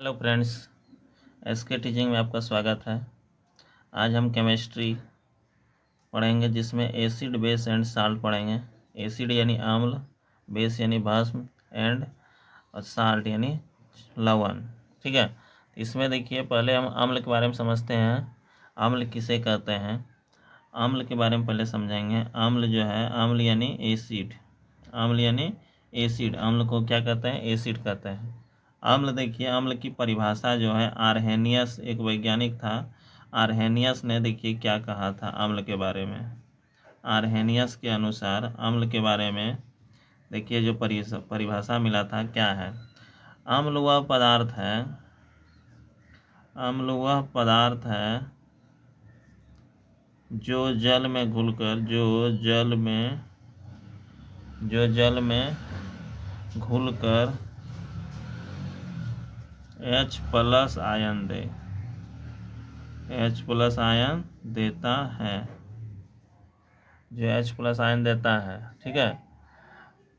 Hello friends, SK teaching में आपका स्वागत है। आज हम केमिस्ट्री पढ़ेंगे जिसमें एसिड, बेस एंड साल्ट पढ़ेंगे। एसिड यानी अम्ल, बेस यानी भस्म, एंड और साल्ट यानी लवण। ठीक है, इसमें देखिए पहले हम अम्ल के बारे में समझते हैं। अम्ल किसे कहते हैं, अम्ल के बारे में पहले समझेंगे। अम्ल जो है, अम्ल यानी एसिड, अम्ल यानी एसिड। अम्ल को क्या कहते हैं? एसिड कहते हैं। अम्ल देखिए, अम्ल की परिभाषा जो है, आर्हेनियस एक वैज्ञानिक था। आर्हेनियस ने देखिए क्या कहा था अम्ल के बारे में। आर्हेनियस के अनुसार अम्ल के बारे में देखिए जो परिभाषा मिला था क्या है। अम्ल वह पदार्थ है, अम्ल वह पदार्थ है जो जल में घुलकर घुलकर H+ आयन दे, H+ आयन देता है, जो H+ आयन देता है। ठीक है,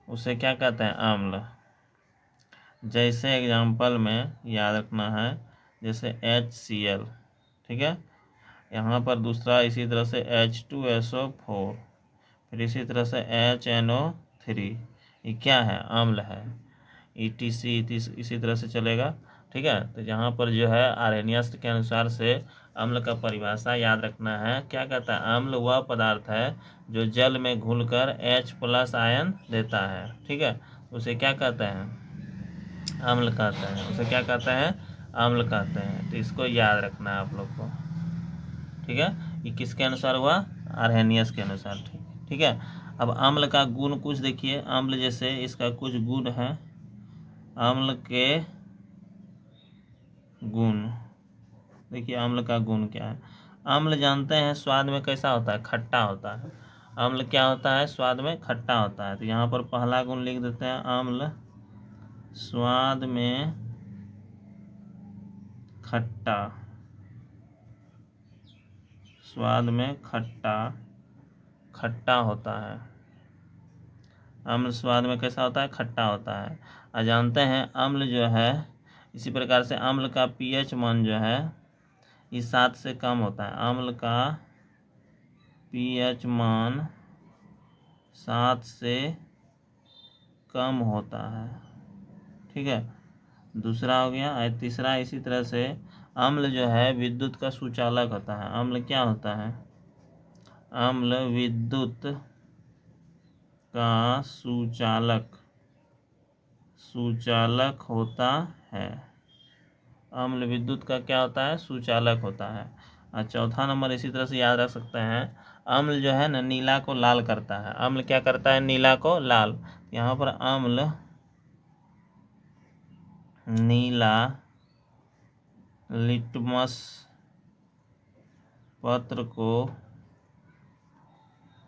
उसे क्या कहते हैं? अम्ल। जैसे एग्जाम्पल में याद रखना है, जैसे HCl। ठीक है, यहाँ पर दूसरा इसी तरह से H2SO4, फिर इसी तरह से HNO3। ये क्या है? अम्ल है। ETC इसी तरह से चलेगा। ठीक है, तो यहाँ पर जो है आर्हेनियस के अनुसार से अम्ल का परिभाषा याद रखना है। क्या कहता है? अम्ल वह पदार्थ है जो जल में घुलकर H+ आयन देता है। ठीक है, उसे क्या कहते हैं? अम्ल कहते हैं। उसे क्या कहते हैं? अम्ल कहते हैं। तो इसको याद रखना है आप लोग को। ठीक है, ये किसके अनुसार हुआ? आर्हेनियस के अनुसार। ठीक है, अब अम्ल का गुण कुछ देखिए। अम्ल जैसे इसका कुछ गुण है। अम्ल के गुण देखिए, अम्ल का गुण क्या है? अम्ल जानते हैं स्वाद में कैसा होता है? खट्टा होता है। अम्ल क्या होता है? स्वाद में खट्टा होता है। तो यहाँ पर पहला गुण लिख देते हैं, अम्ल स्वाद में खट्टा, स्वाद में खट्टा होता है। अम्ल स्वाद में कैसा होता है? खट्टा होता है। और जानते हैं अम्ल जो है, इसी प्रकार से अम्ल का pH मान जो है ये 7 से कम होता है। अम्ल का pH मान 7 से कम होता है। ठीक है, दूसरा हो गया। और तीसरा इसी तरह से अम्ल जो है विद्युत का सुचालक होता है। अम्ल क्या होता है? अम्ल विद्युत का सुचालक होता है। अम्ल विद्युत का क्या होता है? सुचालक होता है। और चौथा नंबर इसी तरह से याद रख सकते हैं, अम्ल जो है ना नीला को लाल करता है। अम्ल क्या करता है? नीला को लाल। यहाँ पर अम्ल नीला लिटमस पत्र को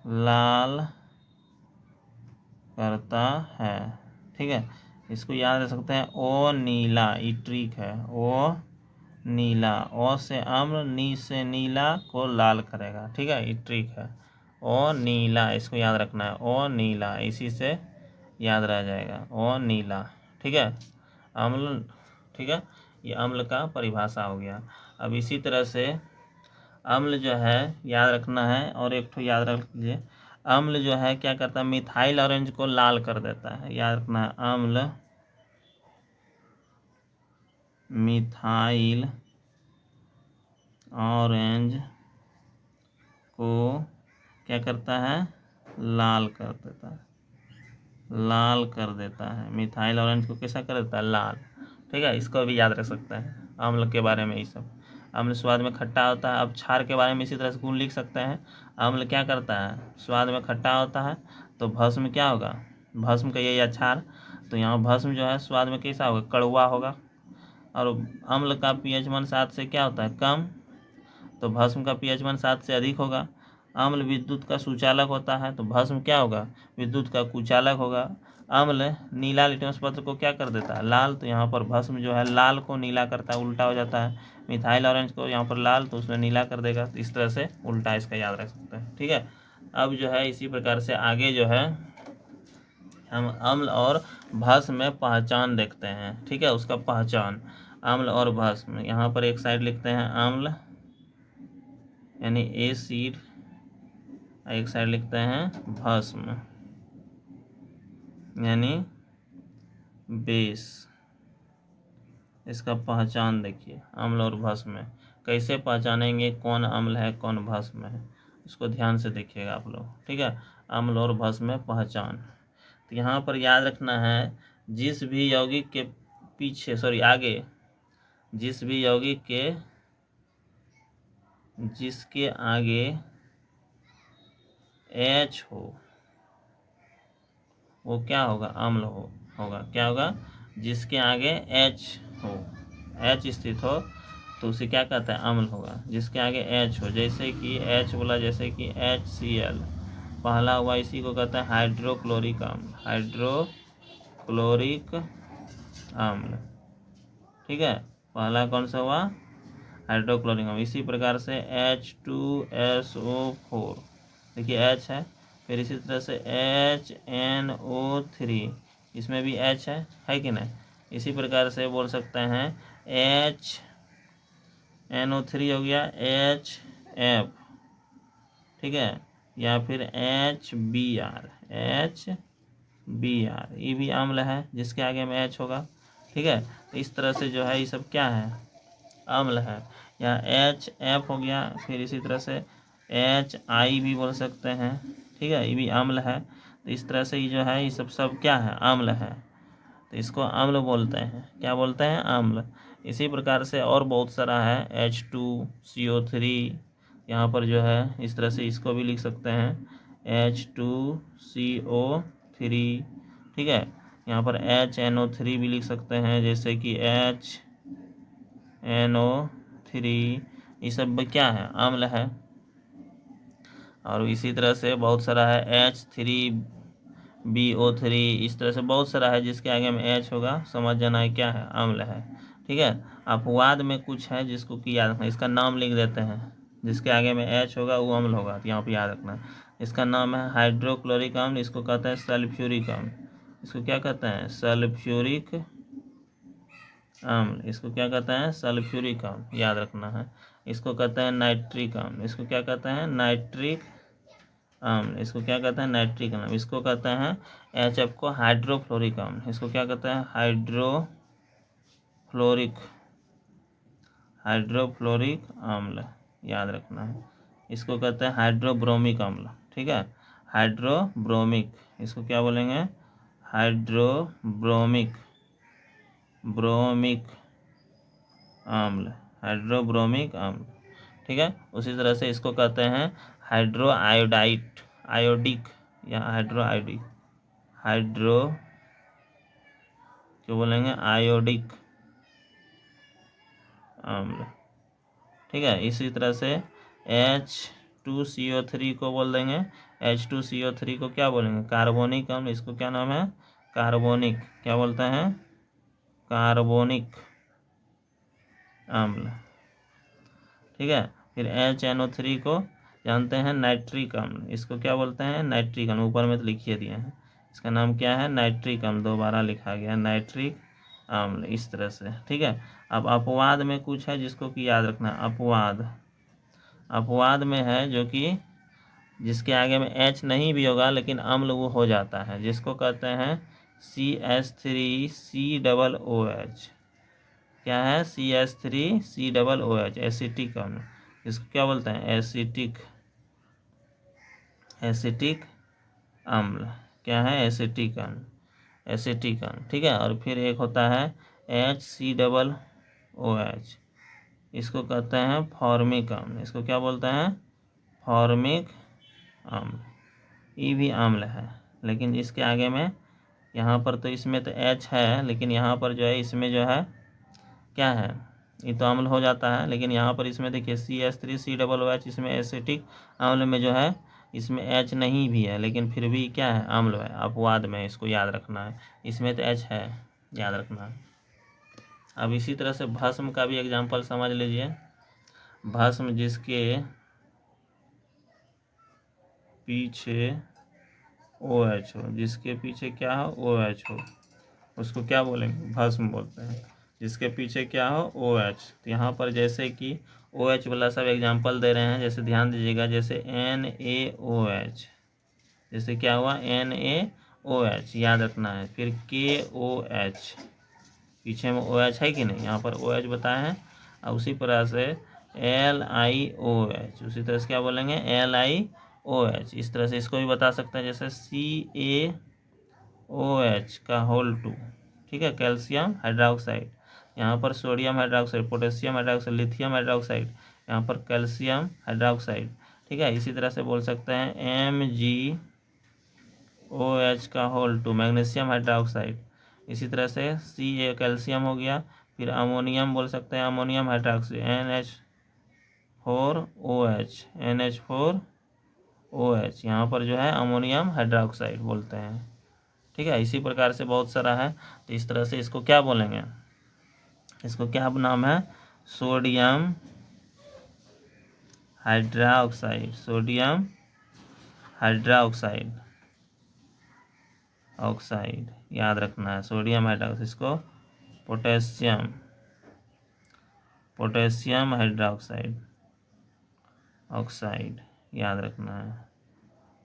लाल करता है। ठीक है, इसको याद रख सकते हैं, ओ नीला, ई ट्रिक है। ओ नीला, ओ से अम्ल, नी से नीला को लाल करेगा। ठीक है, ये ट्रिक है। ओ नीला, इसको याद रखना है। ओ नीला, इसी से याद रह जाएगा। ओ नीला। ठीक है, अम्ल। ठीक है, ये अम्ल का परिभाषा हो गया। अब इसी तरह से अम्ल जो है याद रखना है, और एक ठो याद रख लीजिए। अम्ल जो है क्या करता है? मिथाइल ऑरेंज को लाल कर देता है। याद रखना है, अम्ल मिथाइल ऑरेंज को क्या करता है? लाल कर देता है। लाल कर देता है। मिथाइल ऑरेंज को कैसा कर देता है? लाल। ठीक है, इसको भी याद रख सकते हैं अम्ल के बारे में। ये सब अम्ल स्वाद में खट्टा होता है। अब क्षार के बारे में इसी तरह से गुण लिख सकते हैं। अम्ल क्या करता है? स्वाद में खट्टा होता है। तो भस्म क्या होगा? भस्म कहिए या क्षार। तो यहाँ भस्म जो है स्वाद में कैसा होगा? कड़वा होगा। और अम्ल का pH मान 7 से क्या होता है? कम। तो भस्म का pH मान 7 से अधिक होगा। अम्ल विद्युत का सुचालक होता है, तो भस्म क्या होगा? विद्युत का कुचालक होगा। अम्ल नीला लिटमस पत्र को क्या कर देता है? लाल। तो यहाँ पर भस्म जो है लाल को नीला करता है, उल्टा हो जाता है। मिथाइल ऑरेंज को यहाँ पर लाल, तो उसमें नीला कर देगा। तो इस तरह से उल्टा इसका याद रख सकते हैं। ठीक है, अब जो है इसी प्रकार से आगे जो है हम अम्ल और भस्म में पहचान देखते हैं। ठीक है, उसका पहचान। आम्ल और भस्म, यहाँ पर एक साइड लिखते हैं आम्ल यानी एसिड, एक साइड लिखते हैं भस्म यानी बेस। इसका पहचान देखिए अम्ल और भस्म में, कैसे पहचानेंगे कौन अम्ल है कौन भस्म है, इसको ध्यान से देखिएगा आप लोग, ठीक है। अम्ल और भस्म में पहचान, तो यहाँ पर याद रखना है जिस भी यौगिक के पीछे आगे, जिस भी यौगिक के जिसके आगे H हो वो क्या होगा, अम्ल होगा। क्या होगा, जिसके आगे H हो, H स्थित हो तो उसे क्या कहता है, अम्ल होगा। जिसके आगे H हो, जैसे कि H बोला, जैसे कि HCl पहला हुआ, इसी को कहता है हाइड्रोक्लोरिक अम्ल, हाइड्रोक्लोरिक अम्ल, ठीक है। पहला कौन सा हुआ, हाइड्रोक्लोरिक अम्ल। इसी प्रकार से H2SO4, देखिए H है, फिर इसी तरह से HNO3, इसमें भी H है कि नहीं। इसी प्रकार से बोल सकते हैं HNO3 हो गया HF, ठीक है, या फिर HBr, ये भी अम्ल है जिसके आगे में H होगा, ठीक है। तो इस तरह से जो है ये सब क्या है, अम्ल है। या HF हो गया, फिर इसी तरह से HI भी बोल सकते हैं, ठीक है, ये भी अम्ल है। तो इस तरह से ये जो है ये सब क्या है, अम्ल है, तो इसको अम्ल बोलते हैं। क्या बोलते हैं, अम्ल। इसी प्रकार से और बहुत सारा है, H2CO3, यहाँ पर जो है इस तरह से इसको भी लिख सकते हैं H2CO3, ठीक है। यहाँ पर HNO3 भी लिख सकते हैं, जैसे कि HNO3, ये सब क्या है, अम्ल है। और इसी तरह से बहुत सारा है H3BO3, इस तरह से बहुत सारा है जिसके आगे में H होगा, समझ जाना है क्या है, अम्ल है, ठीक है। अपवाद में कुछ है जिसको कि याद रखना, इसका नाम लिख देते हैं, जिसके आगे में H होगा वो अम्ल होगा, तो यहाँ पे याद रखना है। इसका नाम है हाइड्रोक्लोरिक अम्ल, इसको कहते हैं सल्फ्यूरिक अम्ल, इसको क्या कहते हैं, सल्फ्यूरिक अम्ल, इसको क्या कहते हैं, सल्फ्यूरिक अम्ल, याद रखना है। इसको कहते हैं नाइट्रिक अम्ल, इसको क्या कहते हैं, नाइट्रिक अम्ल, इसको क्या कहते हैं, नाइट्रिक अम्ल। इसको कहते हैं HF को हाइड्रोफ्लोरिक अम्ल, इसको क्या कहते हैं, हाइड्रोफ्लोरिक अम्ल, याद रखना है। इसको कहते हैं हाइड्रोब्रोमिक अम्ल, ठीक है, हाइड्रोब्रोमिक, इसको क्या बोलेंगे, हाइड्रोब्रोमिक अम्ल, हाइड्रोब्रोमिक अम्ल, ठीक है। उसी तरह से इसको कहते हैं हाइड्रो आयोडिक या हाइड्रो क्या बोलेंगे, आयोडिक अम्ल, ठीक है। इसी तरह से H2CO3 को बोल देंगे, H2CO3 को क्या बोलेंगे, कार्बोनिक अम्ल, इसको क्या नाम है, कार्बोनिक, क्या बोलते हैं, कार्बोनिक अम्ल, ठीक है। फिर HNO3 को जानते हैं नाइट्रिक अम्ल, इसको क्या बोलते हैं, नाइट्रिक अम्ल, ऊपर में तो लिखिए दिए हैं, इसका नाम क्या है, नाइट्रिक अम्ल, दोबारा लिखा गया नाइट्रिक अम्ल, इस तरह से, ठीक है। अब अपवाद में कुछ है जिसको कि याद रखना है, अपवाद में है जो कि जिसके आगे में H नहीं भी होगा लेकिन अम्ल वो हो जाता है, जिसको कहते हैं CH3COOH, क्या है, CH3COOH, एसिटिक अम्ल, इसको क्या बोलते हैं, एसिटिक अम्ल, क्या है, एसिटिक अम्ल, ठीक है। और फिर एक होता है HCOOH, इसको कहते हैं फॉर्मिक अम्ल, इसको क्या बोलते हैं, फॉर्मिक अम्ल, ये भी अम्ल है, लेकिन इसके आगे में यहाँ पर तो इसमें तो H है, लेकिन यहाँ पर जो है इसमें जो है क्या है, ये तो अम्ल हो जाता है, लेकिन यहाँ पर इसमें देखिए CH3COOH, इसमें एसिटिक अम्ल में जो है इसमें H नहीं भी है, लेकिन फिर भी क्या है, अम्ल है, अपवाद में, इसको याद रखना है। इसमें तो H है, याद रखना है। अब इसी तरह से भस्म का भी एग्जाम्पल समझ लीजिए। भस्म जिसके पीछे OH हो, जिसके पीछे क्या हो, OH हो, उसको क्या बोलेंगे, भस्म बोलते हैं। जिसके पीछे क्या हो OH। तो यहाँ पर जैसे कि OH वाला सब एग्जाम्पल दे रहे हैं, जैसे ध्यान दीजिएगा, जैसे NaOH, जैसे क्या हुआ NaOH, याद रखना है। फिर KOH, पीछे में OH है कि नहीं, यहाँ पर OH बताए हैं। और उसी तरह से LiOH, उसी तरह से क्या बोलेंगे LiOH। इस तरह से इसको भी बता सकते हैं, जैसे CaOH का होल 2, ठीक है, कैल्शियम हाइड्रोक्साइड। यहाँ पर sodium hydroxide, potassium hydroxide, lithium hydroxide, यहाँ पर कैल्शियम हाइड्रोक्साइड, ठीक है। इसी तरह से बोल सकते हैं MgOH का होल 2, मैग्नीशियम हाइड्रोक्साइड। इसी तरह से Ca कैल्शियम हो गया। फिर अमोनियम बोल सकते हैं, अमोनियम हाइड्रोक्साइड NH4OH, यहाँ पर जो है अमोनियम हाइड्रोक्साइड बोलते हैं, ठीक है। इसी प्रकार से बहुत सारा है। तो इस तरह से इसको क्या बोलेंगे, इसको क्या नाम है, sodium hydroxide, sodium hydroxide, oxide, याद रखना है सोडियम हाइड्रोक्साइड। इसको पोटेशियम हाइड्रोक्साइड, ऑक्साइड, याद रखना है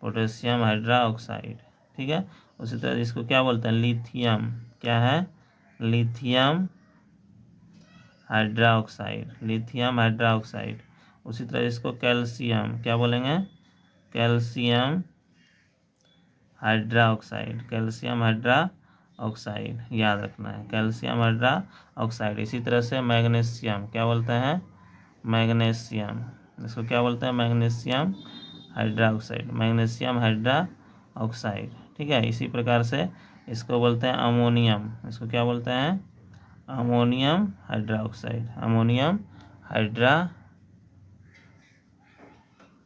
पोटेशियम हाइड्रोक्साइड, ठीक है। उसी तरह इसको क्या बोलते हैं, लिथियम, क्या है, लिथियम हाइड्रोक्साइड, लिथियम हाइड्रोक्साइड। उसी तरह इसको कैल्शियम क्या बोलेंगे, कैल्शियम हाइड्रोक्साइड, कैल्शियम हाइड्रोक्साइड, याद रखना है कैल्शियम हाइड्रोक्साइड। इसी तरह से मैग्नीशियम क्या बोलते हैं, मैग्नीशियम, इसको क्या बोलते हैं, मैग्नीशियम हाइड्रोक्साइड, मैग्नीशियम हाइड्रोक्साइड, ठीक है। इसी प्रकार से इसको बोलते हैं अमोनियम, इसको क्या बोलते हैं, अमोनियम हाइड्रोक्साइड, अमोनियम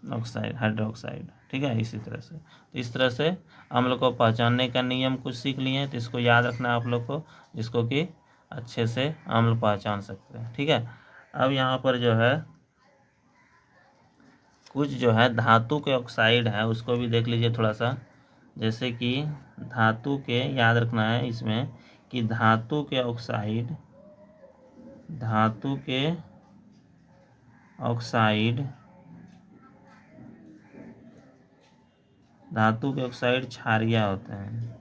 हाइड्रोक्साइड, ठीक है। इसी तरह से, तो इस तरह से हम लोग को पहचानने का नियम कुछ सीख लिए हैं। तो इसको याद रखना है आप लोग को, जिसको कि अच्छे से हम लोग पहचान सकते हैं, ठीक है। अब यहाँ पर जो है कुछ जो है धातु के ऑक्साइड है, उसको भी देख लीजिए थोड़ा सा। जैसे कि धातु के, याद रखना है इसमें कि धातु के ऑक्साइड, धातु के ऑक्साइड, धातु के ऑक्साइड क्षारीय होते हैं।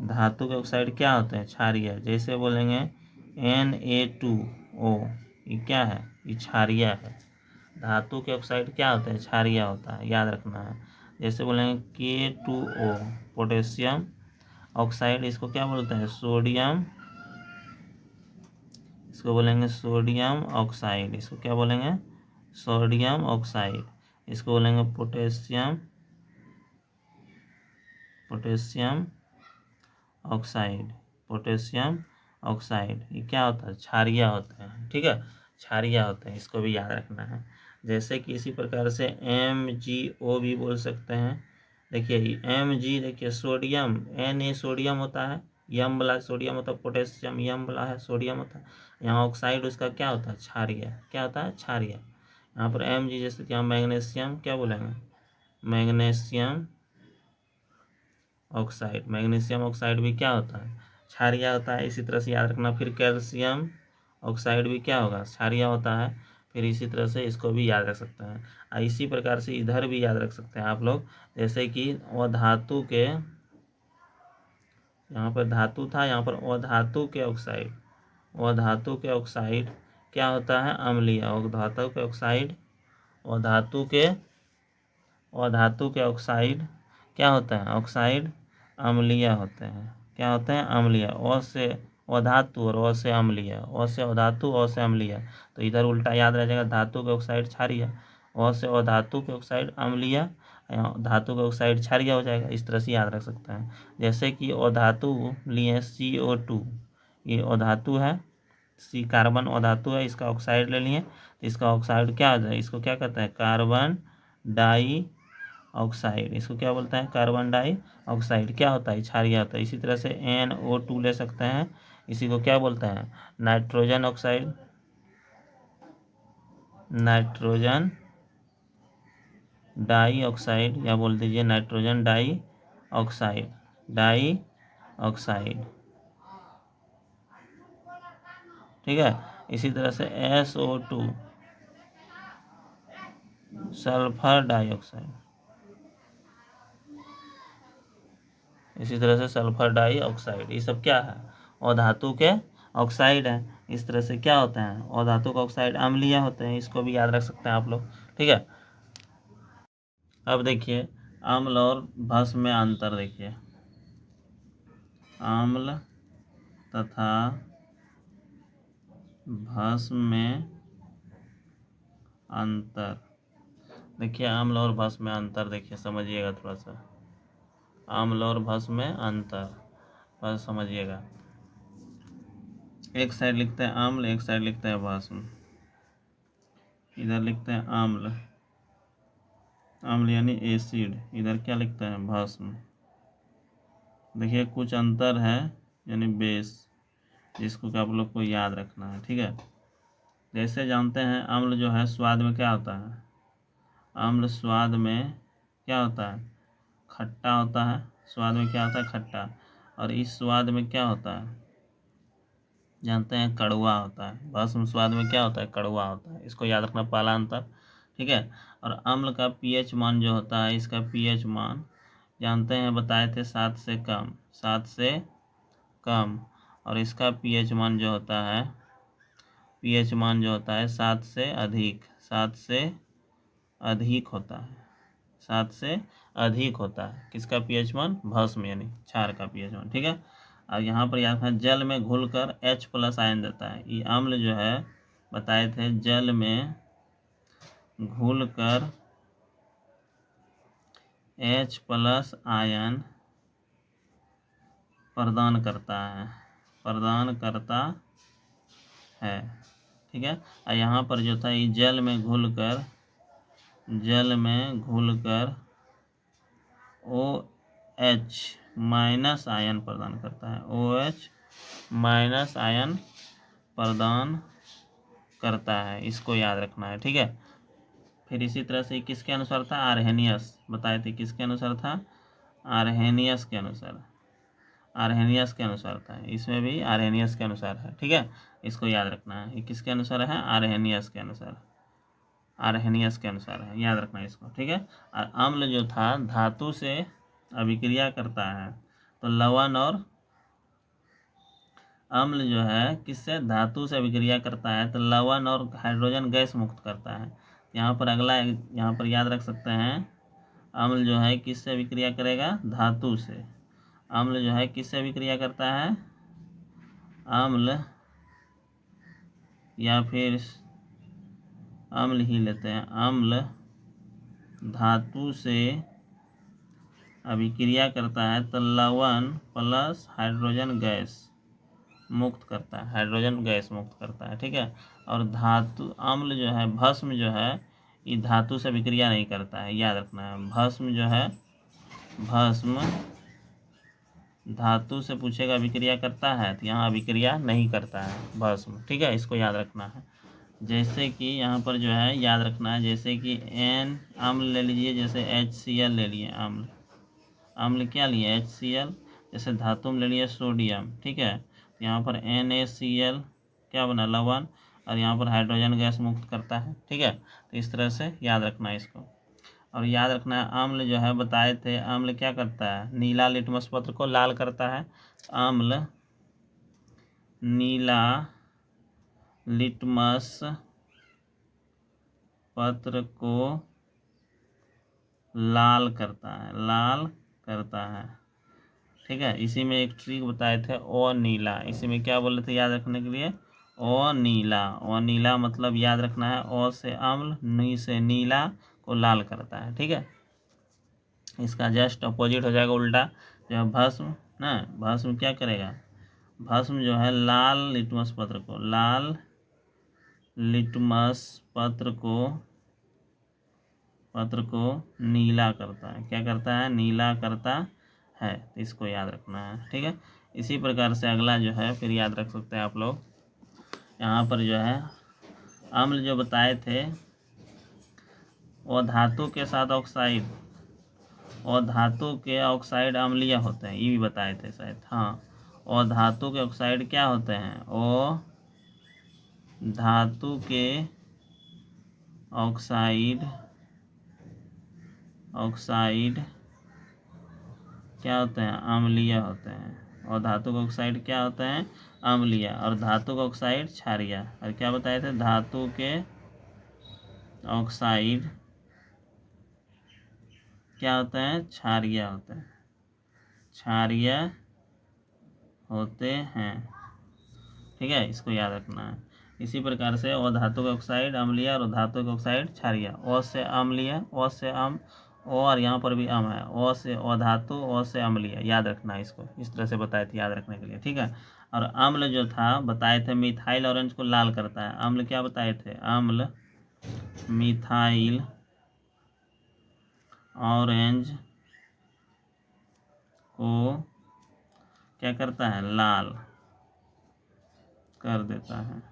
धातु के ऑक्साइड क्या होते हैं, क्षारीय। जैसे बोलेंगे Na2O, ये क्या है, ये क्षारीय है। धातु के ऑक्साइड क्या होते हैं, क्षारीय होता है, याद रखना है। जैसे बोलेंगे K2O, पोटेशियम ऑक्साइड, इसको क्या बोलते हैं, सोडियम, इसको बोलेंगे सोडियम ऑक्साइड, इसको क्या बोलेंगे, सोडियम ऑक्साइड। इसको बोलेंगे पोटेशियम ऑक्साइड, पोटेशियम ऑक्साइड। ये क्या होता है, क्षारीय होते हैं, ठीक है, क्षारीय होते हैं, इसको भी याद रखना है। जैसे कि इसी प्रकार से MgO भी बोल सकते हैं। देखिए Mg, देखिए सोडियम, Na सोडियम होता है, यम वाला सोडियम होता है, पोटेशियम यम वाला है, सोडियम होता है। यहाँ ऑक्साइड उसका क्या होता है, क्षारीय, क्या होता है, क्षारीय। यहाँ पर Mg, जैसे कि यहाँ मैग्नीशियम क्या बोलेंगे, मैग्नीशियम ऑक्साइड, मैग्नीशियम ऑक्साइड भी क्या होता है, क्षारीय होता है। इसी तरह से याद रखना। फिर कैल्शियम ऑक्साइड भी क्या होगा, क्षारीय होता है। फिर इसी तरह से इसको भी याद रख सकते हैं। इसी प्रकार से इधर भी याद रख सकते हैं आप लोग। जैसे कि अधातु के, यहाँ पर धातु था, यहाँ पर अधातु के ऑक्साइड, अधातु के ऑक्साइड क्या होता है, अम्लीय। अधातु के ऑक्साइड, अधातु के ऑक्साइड क्या होता है, ऑक्साइड अम्लीय होते हैं। क्या होते हैं, अम्लीय। अ से अधातु और अ से अम्लीय, अ से अधातु, अ से अम्लीय। तो इधर उल्टा याद रह जाएगा, धातु के ऑक्साइड क्षारीय, अ से अधातु के ऑक्साइड अम्लीय, धातु के ऑक्साइड क्षारीय हो जाएगा। इस तरह से याद रख सकते हैं। जैसे कि अधातु लिए CO2, ये अधातु है, सी कार्बन अधातु है, इसका ऑक्साइड ले लिए, तो इसका ऑक्साइड क्या हो जाए, इसको क्या कहते हैं, कार्बन डाई ऑक्साइड। इसको क्या बोलते हैं, कार्बन डाई ऑक्साइड। क्या होता है, क्षारीय होता है। इसी तरह से NO2 ले सकते हैं, इसी को क्या बोलते हैं, nitrogen oxide, nitrogen dioxide, या बोल दीजिए nitrogen dioxide, dioxide, ठीक है। इसी तरह से SO2 सल्फर डाइऑक्साइड, इसी तरह से सल्फर डाइऑक्साइड, ये सब क्या है, अधातु के ऑक्साइड है। इस तरह से क्या होते हैं, अधातु के ऑक्साइड अम्लीय होते हैं, इसको भी याद रख सकते हैं आप लोग। ठीक है। अब देखिए अम्ल और भस्म में अंतर देखिए, अम्ल तथा भस्म में अंतर। देखिए अम्ल और भस्म में अंतर देखिए, समझिएगा थोड़ा सा, अम्ल और भस्म में अंतर बस समझिएगा। एक साइड लिखते हैं अम्ल, एक साइड लिखते हैं भस्म। इधर लिखते हैं अम्ल, अम्ल यानी एसिड, इधर क्या लिखते हैं भस्म। देखिए कुछ अंतर है यानी बेस, जिसको कि आप लोग को याद रखना है। ठीक है। जैसे जानते हैं अम्ल जो है स्वाद में क्या होता है, अम्ल स्वाद में क्या होता है, खट्टा होता है। स्वाद में क्या होता है, खट्टा। और इस स्वाद में क्या होता है, जानते हैं कड़वा होता है। भस्म स्वाद में क्या होता है, कड़वा होता है। इसको याद रखना, पहला अंतर। ठीक है। और अम्ल का पीएच मान जो होता है, इसका पीएच मान जानते हैं, बताए थे 7 से कम, 7 से कम। और इसका पीएच मान जो होता है, पीएच मान जो होता है 7 से अधिक, 7 से अधिक होता है, 7 से अधिक होता है। किसका पीएच मान, भस्म यानी क्षार का पीएच मान। ठीक है। और यहाँ पर याद रखना, जल में घुलकर H+ आयन देता है। ये अम्ल जो है बताए थे जल में घुलकर H+ आयन प्रदान करता है, प्रदान करता है। ठीक है। और यहाँ पर जो था ये जल में घुलकर, जल में घुलकर OH- आयन प्रदान करता है, OH- आयन प्रदान करता है। इसको याद रखना है। ठीक है। फिर इसी तरह से किसके अनुसार था, आर्हेनियस, बताए थे किसके अनुसार था, आर्हेनियस के अनुसार, आर्हेनियस के अनुसार था। इसमें भी आर्हेनियस के अनुसार है। ठीक है। इसको याद रखना है, ये किसके अनुसार है, आर्हेनियस के अनुसार, आर्हेनियस के अनुसार है, याद रखना है इसको। ठीक है। और अम्ल जो था धातु से अभिक्रिया करता है, तो लवण और अम्ल जो है किससे, धातु से अभिक्रिया करता है, तो लवण और हाइड्रोजन गैस मुक्त करता है। यहाँ पर अगला, यहाँ पर याद रख सकते हैं, अम्ल जो है किससे अभिक्रिया करेगा, धातु से। अम्ल जो है किससे अभिक्रिया करता है, अम्ल या फिर अम्ल ही लेते हैं, अम्ल धातु से अभिक्रिया करता है, तो लवण प्लस हाइड्रोजन गैस मुक्त करता है, हाइड्रोजन गैस मुक्त करता है। ठीक है। और धातु अम्ल जो है, भस्म जो है, ये धातु से अभिक्रिया नहीं करता है, याद रखना है। भस्म जो है, भस्म धातु से पूछेगा अभिक्रिया करता है, तो यहाँ अभिक्रिया नहीं करता है भस्म। ठीक है। इसको याद रखना है। जैसे कि यहाँ पर जो है याद रखना है, जैसे कि N अम्ल ले लीजिए, जैसे HCl ले लिए, अम्ल, अम्ल क्या लिए, HCl। जैसे धातु में ले लिए सोडियम। ठीक है। तो यहाँ पर NaCl क्या बना, लवण। और यहाँ पर हाइड्रोजन गैस मुक्त करता है। ठीक है। तो इस तरह से याद रखना है इसको। और याद रखना है अम्ल जो है बताए थे, अम्ल क्या करता है, नीला लिटमस पत्र को लाल करता है। अम्ल नीला लिटमस पत्र को लाल करता है, लाल करता है। ठीक है। इसी में एक ट्रिक बताए थे, ओ नीला, इसी में क्या बोले थे याद रखने के लिए, ओ नीला। ओ नीला मतलब याद रखना है, ओ से अम्ल, नी से नीला को लाल करता है। ठीक है। इसका जस्ट अपोजिट हो जाएगा, उल्टा। जो है भस्म ना, भस्म क्या करेगा, भस्म जो है लाल लिटमस पत्र को, लाल लिटमस पत्र को नीला करता है। क्या करता है, नीला करता है। तो इसको याद रखना है। ठीक है। इसी प्रकार से अगला जो है फिर याद रख सकते हैं आप लोग। यहाँ पर जो है अम्ल जो बताए थे, वो धातु के साथ ऑक्साइड, और धातु के ऑक्साइड अम्लीय होते हैं, ये भी बताए थे शायद, हाँ। और धातु के ऑक्साइड क्या होते हैं, ओ धातु के ऑक्साइड क्या होते हैं? अम्लीय होते हैं। और धातु के ऑक्साइड क्या होते हैं? अम्लीय। और धातु का ऑक्साइड क्षारीय। और क्या बताए थे? धातु के ऑक्साइड क्या होते हैं? क्षारीय होते हैं। क्षारीय होते हैं, ठीक है, इसको याद रखना है। इसी प्रकार से धातु का ऑक्साइड अम्लीय और धातु का ऑक्साइड क्षारीय। ओ से अम्लीय, ओ से अम, ओ और यहाँ पर भी अम है। ओ से धातु, ओ से अम्लीय, याद रखना है इसको। इस तरह से बताए थे याद रखने के लिए, ठीक है। और अम्ल जो था बताए थे मिथाइल ऑरेंज को लाल करता है। अम्ल क्या बताए थे? अम्ल मिथाइल ऑरेंज को क्या करता है? लाल कर देता है।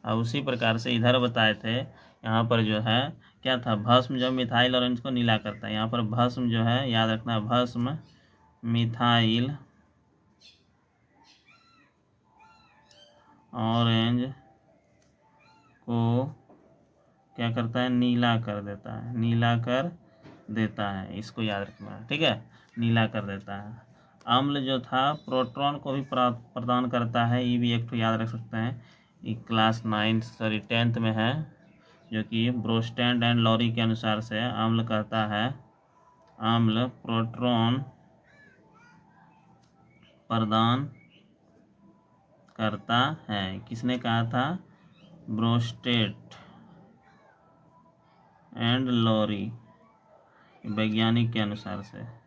अब उसी प्रकार से इधर बताए थे, यहाँ पर जो है क्या था? भस्म जो मिथाइल ऑरेंज को नीला करता है। यहाँ पर भस्म जो है याद रखना, भस्म मिथाइल ऑरेंज को क्या करता है? नीला कर देता है। नीला कर देता है, इसको याद रखना है, ठीक है, नीला कर देता है। अम्ल जो था प्रोटॉन को भी प्रदान करता है। ये भी एक तो याद रख सकते हैं। ये क्लास 10th में है, जो कि ब्रोस्टैंड एंड लॉरी के अनुसार से अम्ल कहता है, अम्ल प्रोटॉन प्रदान करता है। किसने कहा था? ब्रोस्टेड एंड लॉरी, वैज्ञानिक के अनुसार से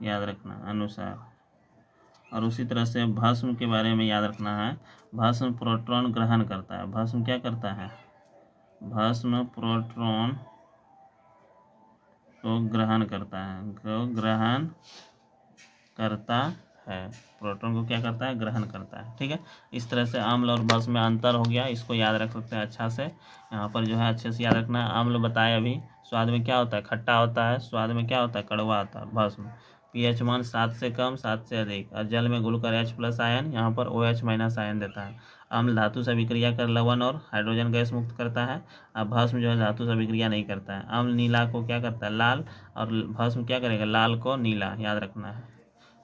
याद रखना, अनुसार। और उसी तरह से भस्म के बारे में याद रखना है। भस्म प्रोटॉन ग्रहण करता है। भस्म क्या करता है? भस्म प्रोटॉन को ग्रहण करता है। ग्रहण करता है। प्रोटॉन को क्या करता है? ग्रहण करता है, ठीक है। इस तरह से अम्ल और भस्म में अंतर हो गया, इसको याद रख सकते हैं अच्छा से। यहाँ पर जो है अच्छे से याद रखना है। अम्ल बताए अभी, स्वाद में क्या होता है? खट्टा होता है। स्वाद में क्या होता है? कड़वा होता है। भस्म pH मान 7 से कम, 7 से अधिक। और जल में घुलकर H+ आयन, यहाँ पर OH- आयन देता है। अम्ल धातु से अभिक्रिया कर लवण और हाइड्रोजन गैस मुक्त करता है। अब भस्म जो है धातु से अभिक्रिया नहीं करता है। अम्ल नीला को क्या करता है? लाल। और भस्म क्या करेगा? लाल को नीला, याद रखना है।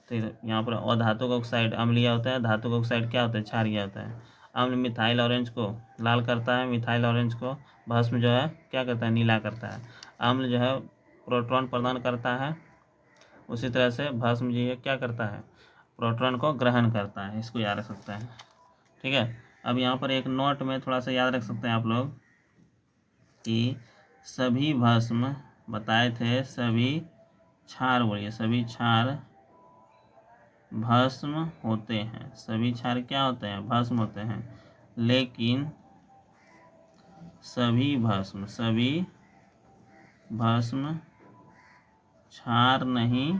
तो यहाँ पर अधातु का ऑक्साइड अम्लीय होता है। धातु का ऑक्साइड क्या होता है? क्षारीय होता है। अम्ल मिथाइल ऑरेंज को लाल करता है। मिथाइल ऑरेंज को भस्म जो है क्या करता है? नीला करता है। अम्ल जो है प्रोटॉन प्रदान करता है। उसी तरह से भस्म जो है क्या करता है? प्रोटॉन को ग्रहण करता है। इसको याद रख सकते हैं, ठीक है। अब यहाँ पर एक नोट में थोड़ा सा याद रख सकते हैं आप लोग कि सभी भस्म बताए थे, सभी क्षार, बोलिए सभी क्षार भस्म होते हैं। सभी क्षार क्या होते हैं? भस्म होते हैं। लेकिन सभी भस्म क्षार नहीं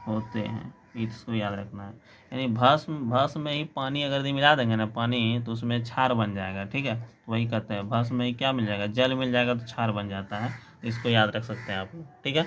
होते हैं, इसको याद रखना है। यानी भस्म में ही पानी अगर मिला देंगे ना, पानी, तो उसमें क्षार बन जाएगा, ठीक है। तो वही कहते हैं भस्म में ही क्या मिल जाएगा? जल मिल जाएगा तो क्षार बन जाता है। इसको याद रख सकते हैं आप लोग, ठीक है।